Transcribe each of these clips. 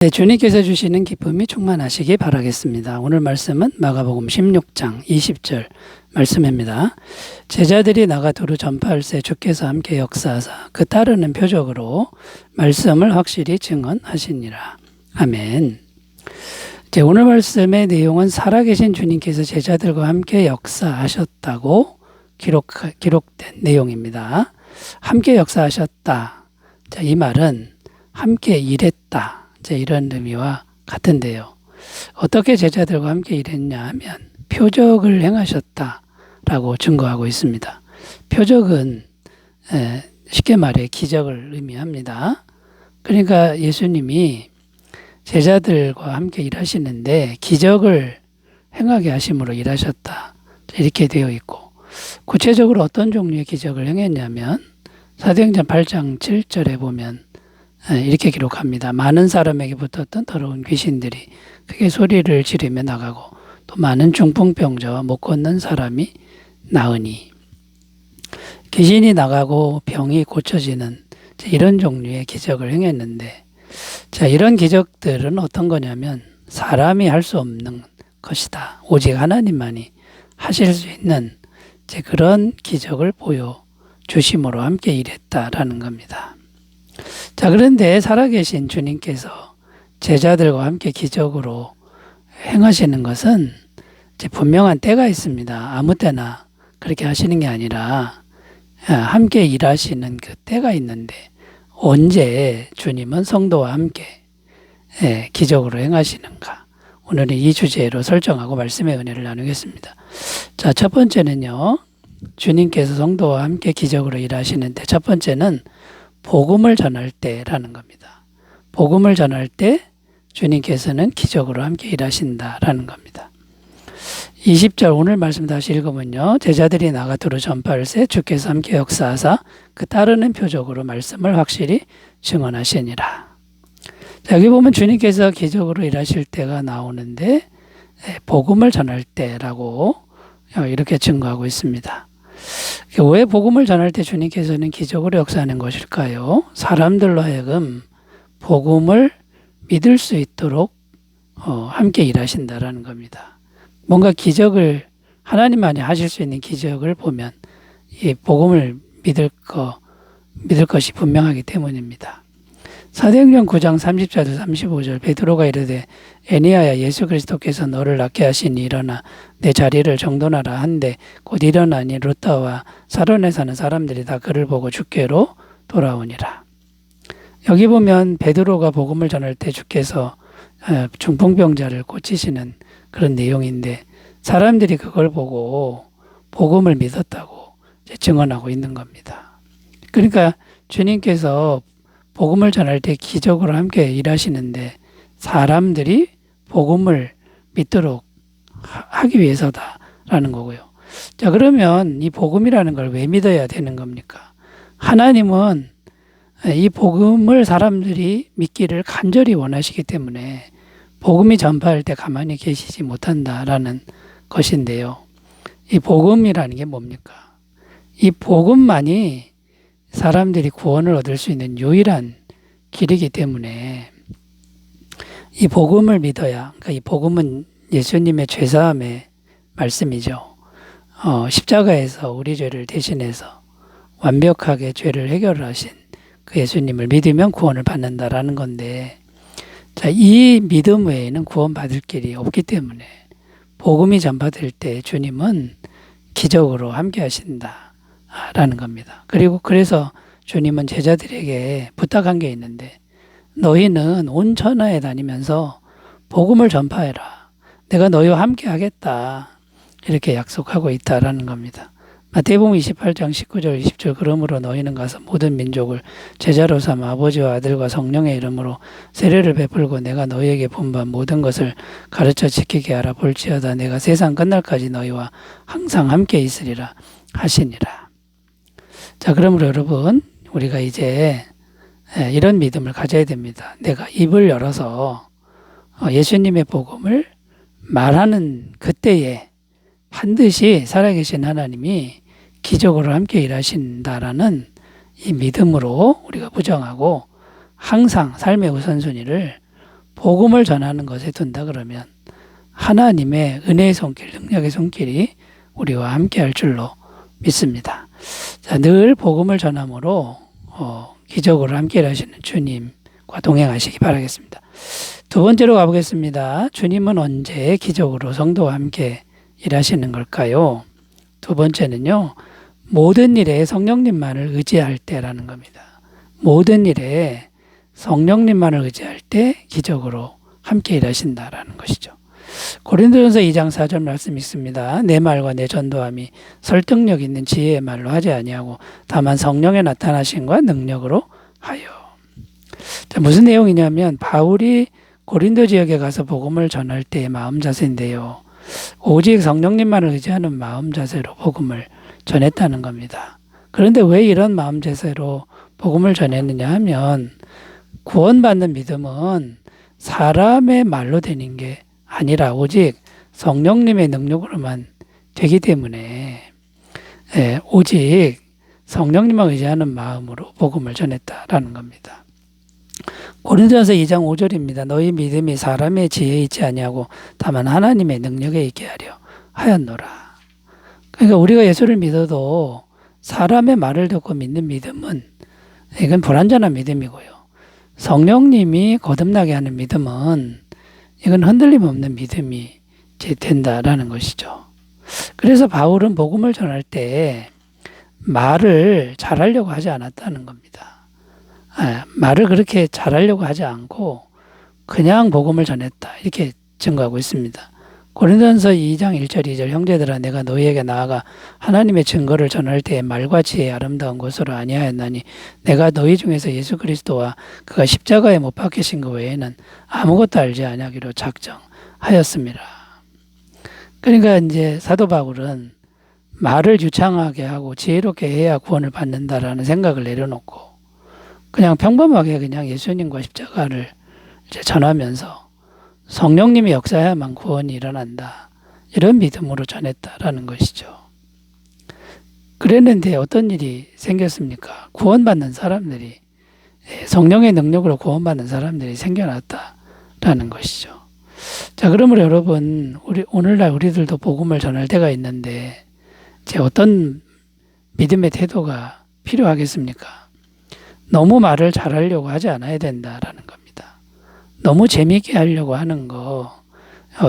네, 주님께서 주시는 기쁨이 충만하시기 바라겠습니다. 오늘 말씀은 마가복음 16장 20절 말씀입니다. 제자들이 나가 두루 전파할새 주께서 함께 역사하사 그 따르는 표적으로 말씀을 확실히 증언하시니라. 아멘. 오늘 말씀의 내용은 살아계신 주님께서 제자들과 함께 역사하셨다고 기록된 내용입니다. 함께 역사하셨다. 이 말은 함께 일했다. 이런 의미와 같은데요. 어떻게 제자들과 함께 일했냐 하면 표적을 행하셨다라고 증거하고 있습니다. 표적은 쉽게 말해 기적을 의미합니다. 그러니까 예수님이 제자들과 함께 일하시는데 기적을 행하게 하심으로 일하셨다. 이렇게 되어 있고 구체적으로 어떤 종류의 기적을 행했냐면 사도행전 8장 7절에 보면 이렇게 기록합니다. 많은 사람에게 붙었던 더러운 귀신들이 크게 소리를 지르며 나가고 또 많은 중풍병자와 못 걷는 사람이 나으니 귀신이 나가고 병이 고쳐지는 이런 종류의 기적을 행했는데 이런 기적들은 어떤 거냐면 사람이 할 수 없는 것이다. 오직 하나님만이 하실 수 있는 그런 기적을 보여주심으로 함께 일했다라는 겁니다. 그런데 살아계신 주님께서 제자들과 함께 기적으로 행하시는 것은 분명한 때가 있습니다. 아무 때나 그렇게 하시는 게 아니라 함께 일하시는 그 때가 있는데 언제 주님은 성도와 함께 기적으로 행하시는가? 오늘은 이 주제로 설정하고 말씀의 은혜를 나누겠습니다. 첫 번째는요. 주님께서 성도와 함께 기적으로 일하시는데 첫 번째는 복음을 전할 때라는 겁니다. 복음을 전할 때 주님께서는 기적으로 함께 일하신다라는 겁니다. 20절 오늘 말씀 다시 읽으면요. 제자들이 나가 두루 전파할새 주께서 함께 역사하사 그 따르는 표적으로 말씀을 확실히 증언하시니라. 여기 보면 주님께서 기적으로 일하실 때가 나오는데 복음을 전할 때라고 이렇게 증거하고 있습니다. 왜 복음을 전할 때 주님께서는 기적으로 역사하는 것일까요? 사람들로 하여금 복음을 믿을 수 있도록 함께 일하신다라는 겁니다. 뭔가 기적을 하나님만이 하실 수 있는 기적을 보면 이 복음을 믿을 것이 분명하기 때문입니다. 사도행전 9장 30절 35절 베드로가 이르되 에니야야 예수 그리스도께서 너를 낫게 하시니 일어나 내 자리를 정돈하라 한데 곧 일어나니 루다와 사론에 사는 사람들이 다 그를 보고 주께로 돌아오니라. 여기 보면 베드로가 복음을 전할 때 주께서 중풍병자를 고치시는 그런 내용인데 사람들이 그걸 보고 복음을 믿었다고 증언하고 있는 겁니다. 그러니까 주님께서 복음을 전할 때 기적으로 함께 일하시는데 사람들이 복음을 믿도록 하기 위해서다라는 거고요. 그러면 이 복음이라는 걸 왜 믿어야 되는 겁니까? 하나님은 이 복음을 사람들이 믿기를 간절히 원하시기 때문에 복음이 전파할 때 가만히 계시지 못한다라는 것인데요. 이 복음이라는 게 뭡니까? 이 복음만이 사람들이 구원을 얻을 수 있는 유일한 길이기 때문에 이 복음을 믿어야, 그러니까 이 복음은 예수님의 죄사함의 말씀이죠. 십자가에서 우리 죄를 대신해서 완벽하게 죄를 해결하신 그 예수님을 믿으면 구원을 받는다라는 건데, 이 믿음 외에는 구원받을 길이 없기 때문에 복음이 전파될 때 주님은 기적으로 함께 하신다라는 겁니다. 그래서 주님은 제자들에게 부탁한 게 있는데 너희는 온 천하에 다니면서 복음을 전파해라. 내가 너희와 함께 하겠다. 이렇게 약속하고 있다라는 겁니다. 마태복음 28장 19절 20절 그러므로 너희는 가서 모든 민족을 제자로 삼아 아버지와 아들과 성령의 이름으로 세례를 베풀고 내가 너희에게 분부한 모든 것을 가르쳐 지키게 하라. 볼지어다 내가 세상 끝날까지 너희와 항상 함께 있으리라 하시니라. 그러므로 여러분 우리가 이제 이런 믿음을 가져야 됩니다. 내가 입을 열어서 예수님의 복음을 말하는 그때에 반드시 살아계신 하나님이 기적으로 함께 일하신다라는 이 믿음으로 우리가 부정하고 항상 삶의 우선순위를 복음을 전하는 것에 둔다 그러면 하나님의 은혜의 손길, 능력의 손길이 우리와 함께 할 줄로 믿습니다. 자, 늘 복음을 전함으로 기적으로 함께 하시는 주님과 동행하시기 바라겠습니다. 두 번째로 가보겠습니다. 주님은 언제 기적으로 성도와 함께 일하시는 걸까요? 두 번째는요, 모든 일에 성령님만을 의지할 때라는 겁니다. 모든 일에 성령님만을 의지할 때 기적으로 함께 일하신다라는 것이죠. 고린도전서 2장 4절 말씀 있습니다. 내 말과 내 전도함이 설득력 있는 지혜의 말로 하지 아니하고 다만 성령의 나타나심과 능력으로 하여. 자, 무슨 내용이냐면 바울이 고린도 지역에 가서 복음을 전할 때의 마음 자세인데요. 오직 성령님만을 의지하는 마음 자세로 복음을 전했다는 겁니다. 그런데 왜 이런 마음 자세로 복음을 전했느냐 하면 구원받는 믿음은 사람의 말로 되는 게 아니라 오직 성령님의 능력으로만 되기 때문에 오직 성령님만 의지하는 마음으로 복음을 전했다라는 겁니다. 고린도전서 2장 5절입니다. 너희 믿음이 사람의 지혜에 있지 아니하고 다만 하나님의 능력에 있게 하려 하였노라. 그러니까 우리가 예수를 믿어도 사람의 말을 듣고 믿는 믿음은 이건 불완전한 믿음이고요. 성령님이 거듭나게 하는 믿음은 이건 흔들림 없는 믿음이 된다라는 것이죠. 그래서 바울은 복음을 전할 때 말을 잘하려고 하지 않았다는 겁니다. 말을 그렇게 잘하려고 하지 않고 그냥 복음을 전했다 이렇게 증거하고 있습니다. 고린도전서 2장 1절 2절 형제들아 내가 너희에게 나아가 하나님의 증거를 전할 때에 말과 지혜의 아름다운 것으로 아니하였나니 내가 너희 중에서 예수 그리스도와 그가 십자가에 못 박히신 것 외에는 아무것도 알지 아니하기로 작정하였습니다. 그러니까 이제 사도 바울은 말을 유창하게 하고 지혜롭게 해야 구원을 받는다라는 생각을 내려놓고 그냥 평범하게 그냥 예수님과 십자가를 이제 전하면서 성령님의 역사야만 구원이 일어난다. 이런 믿음으로 전했다라는 것이죠. 그랬는데 어떤 일이 생겼습니까? 구원받는 사람들이 성령의 능력으로 구원받는 사람들이 생겨났다라는 것이죠. 자, 그러므로 여러분 오늘날 우리들도 복음을 전할 때가 있는데 이제 어떤 믿음의 태도가 필요하겠습니까? 너무 말을 잘하려고 하지 않아야 된다라는 겁니다. 너무 재미있게 하려고 하는 거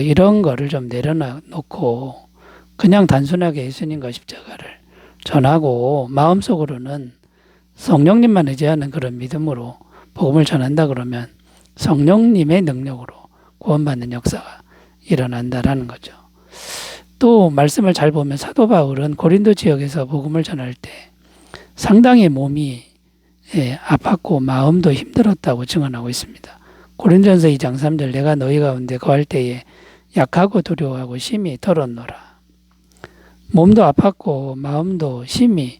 이런 거를 좀 내려놓고 그냥 단순하게 예수님과 십자가를 전하고 마음속으로는 성령님만 의지하는 그런 믿음으로 복음을 전한다 그러면 성령님의 능력으로 구원받는 역사가 일어난다라는 거죠. 또 말씀을 잘 보면 사도 바울은 고린도 지역에서 복음을 전할 때 상당히 몸이 아팠고 마음도 힘들었다고 증언하고 있습니다. 고린도전서 2장 3절 내가 너희 가운데 거할 때에 약하고 두려워하고 심히 떨었노라. 몸도 아팠고 마음도 심히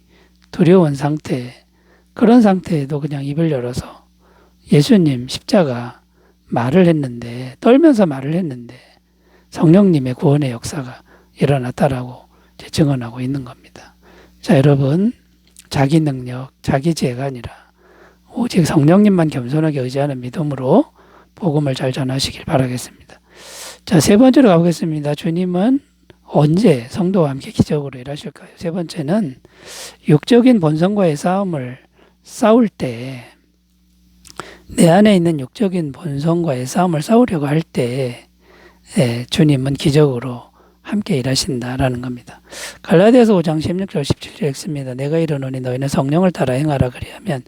두려운 상태, 그런 상태에도 그냥 입을 열어서 예수님 십자가 말을 했는데 떨면서 말을 했는데 성령님의 구원의 역사가 일어났다라고 증언하고 있는 겁니다. 자, 여러분 자기 능력, 자기 지혜가 아니라 오직 성령님만 겸손하게 의지하는 믿음으로 복음을 잘 전하시길 바라겠습니다. 자, 세 번째로 가보겠습니다. 주님은 언제 성도와 함께 기적으로 일하실까요? 세 번째는 육적인 본성과의 싸울 때 내 안에 있는 육적인 본성과의 싸움을 싸우려고 할 때 주님은 기적으로 함께 일하신다라는 겁니다. 갈라디아서 5장 16절 17절 읽습니다. 내가 이르노니 너희는 성령을 따라 행하라 그리하면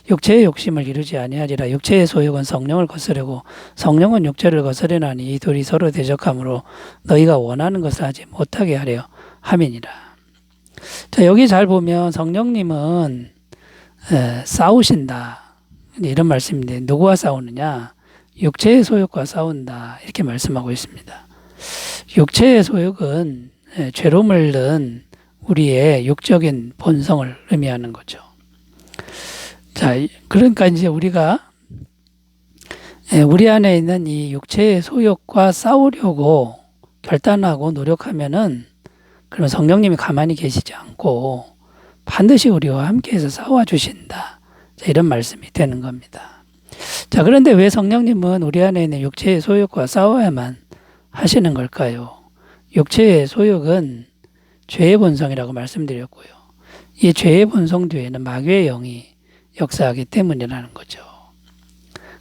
육체의 욕심을 이루지 아니하리라. 육체의 소욕은 성령을 거스르고 성령은 육체를 거스르나니 이 둘이 서로 대적하므로 너희가 원하는 것을 하지 못하게 하려 함이니라. 자, 여기 잘 보면 성령님은 싸우신다 이런 말씀인데 누구와 싸우느냐? 육체의 소욕과 싸운다 이렇게 말씀하고 있습니다. 육체의 소욕은 죄로 물든 우리의 육적인 본성을 의미하는 거죠. 자, 그러니까 이제 우리가 우리 안에 있는 이 육체의 소욕과 싸우려고 결단하고 노력하면은 그럼 성령님이 가만히 계시지 않고 반드시 우리와 함께해서 싸워주신다. 자, 이런 말씀이 되는 겁니다. 자, 그런데 왜 성령님은 우리 안에 있는 육체의 소욕과 싸워야만 하시는 걸까요? 육체의 소욕은 죄의 본성이라고 말씀드렸고요. 이 죄의 본성 뒤에는 마귀의 영이 역사하기 때문이라는 거죠.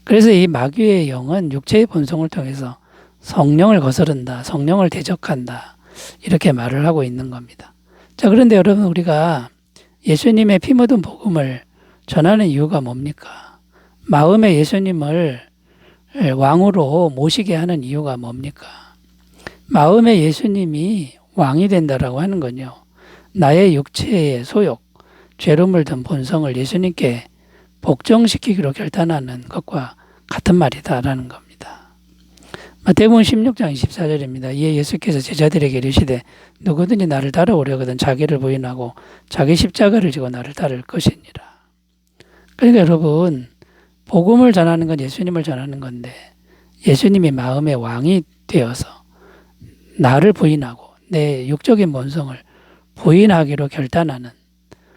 그래서 이 마귀의 영은 육체의 본성을 통해서 성령을 거스른다, 성령을 대적한다, 이렇게 말을 하고 있는 겁니다. 자, 그런데 여러분, 우리가 예수님의 피 묻은 복음을 전하는 이유가 뭡니까? 마음에 예수님을 왕으로 모시게 하는 이유가 뭡니까? 마음에 예수님이 왕이 된다라고 하는 건요, 나의 육체의 소욕, 죄로 물든 본성을 예수님께 복종시키기로 결단하는 것과 같은 말이다라는 겁니다. 마태복음 16장 24절입니다. 이에 예수께서 제자들에게 이르시되 누구든지 나를 따라오려거든 자기를 부인하고 자기 십자가를 지고 나를 따를 것이니라. 그러니까 여러분, 복음을 전하는 건 예수님을 전하는 건데 예수님이 마음의 왕이 되어서 나를 부인하고 내 육적인 본성을 부인하기로 결단하는,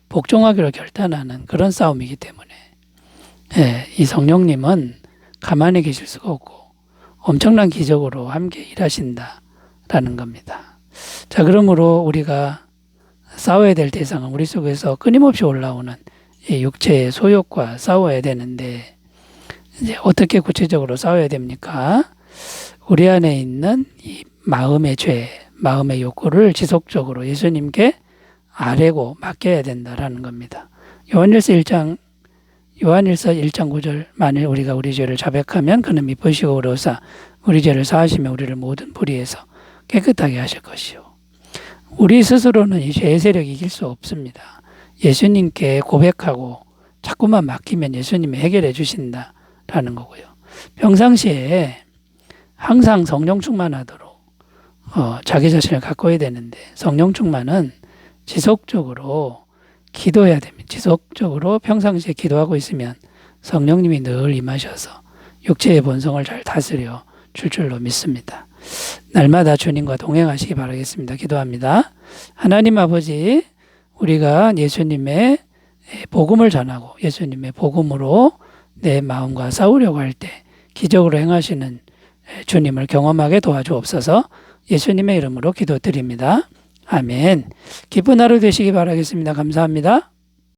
복종하기로 결단하는 그런 싸움이기 때문에 이 성령님은 가만히 계실 수가 없고 엄청난 기적으로 함께 일하신다라는 겁니다. 자, 그러므로 우리가 싸워야 될 대상은 우리 속에서 끊임없이 올라오는 이 육체의 소욕과 싸워야 되는데, 이제 어떻게 구체적으로 싸워야 됩니까? 우리 안에 있는 이 마음의 죄, 마음의 욕구를 지속적으로 예수님께 아뢰고 맡겨야 된다라는 겁니다. 요한일서 1장 9절, 만일 우리가 우리 죄를 자백하면 그는 미쁘시고 의로우사 우리 죄를 사하시며 우리를 모든 불의에서 깨끗하게 하실 것이요. 우리 스스로는 이 죄의 세력을 이길 수 없습니다. 예수님께 고백하고 자꾸만 맡기면 예수님이 해결해 주신다라는 거고요. 평상시에 항상 성령 충만하도록 자기 자신을 가꿔야 되는데, 성령 충만은 지속적으로 기도해야 됩니다. 지속적으로 평상시에 기도하고 있으면 성령님이 늘 임하셔서 육체의 본성을 잘 다스려 줄 줄로 믿습니다. 날마다 주님과 동행하시기 바라겠습니다. 기도합니다. 하나님 아버지, 우리가 예수님의 복음을 전하고 예수님의 복음으로 내 마음과 싸우려고 할 때 기적으로 행하시는 주님을 경험하게 도와주옵소서. 예수님의 이름으로 기도드립니다. 아멘. 기쁜 하루 되시기 바라겠습니다. 감사합니다.